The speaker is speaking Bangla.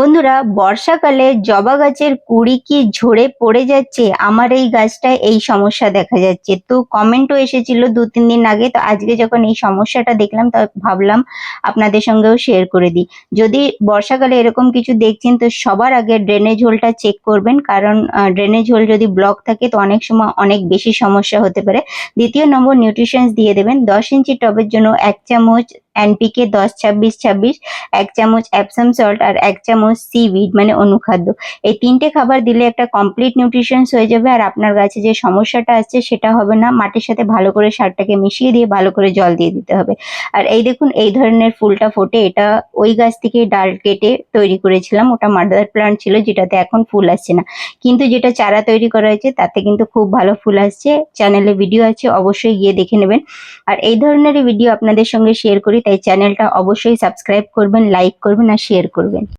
বন্ধুরা, বর্ষাকালে জবা গাছের কুঁড়ি কি ঝরে পড়ে যাচ্ছে। আমার এই গাছটায় এই সমস্যা দেখা যাচ্ছে। তো কমেন্টও এসেছিল 2-3 দিন আগে। তো আজকে যখন এই সমস্যাটা দেখলাম তা ভাবলাম আপনাদের সঙ্গেও শেয়ার করে দিই। যদি বর্ষাকালে এরকম কিছু দেখছেন তো সবার আগে ড্রেনেজ হোলটা চেক করবেন, কারণ ড্রেনেজ হোল যদি ব্লক থাকে তো অনেক সময় অনেক বেশি সমস্যা হতে পারে। দ্বিতীয় নম্বর, নিউট্রিশনস দিয়ে দেবেন। 10 ইঞ্চি টবের জন্য 1 চামচ এনপিকে 10-26-26, 1 চামচ এপসাম সল্ট আর 1 চামচ সিউইড মানে অনুখাদ্য। এই 3টে খাবার দিলে একটা কমপ্লিট নিউট্রিশনস হয়ে যাবে, আর আপনার গাছে যে সমস্যাটা আসছে সেটা হবে না। মাটির সাথে ভালো করে সারটাকে মিশিয়ে দিয়ে ভালো করে জল দিয়ে দিতে হবে। আর এই দেখুন, এই ধরনের ফুলটা ফোটে। এটা ওই গাছ থেকে ডাল কেটে তৈরি করেছিলাম। ওটা মাদার প্লান্ট ছিল যেটাতে এখন ফুল আসছে না, কিন্তু যেটা চারা তৈরি করা হয়েছে তাতে কিন্তু খুব ভালো ফুল আসছে। চ্যানেলে ভিডিও আছে, অবশ্যই গিয়ে দেখে নেবেন। আর এই ধরনেরই ভিডিও আপনাদের সঙ্গে শেয়ার করি, তাই চ্যানেলটা অবশ্যই সাবস্ক্রাইব করবেন, লাইক করবেন আর শেয়ার করবেন।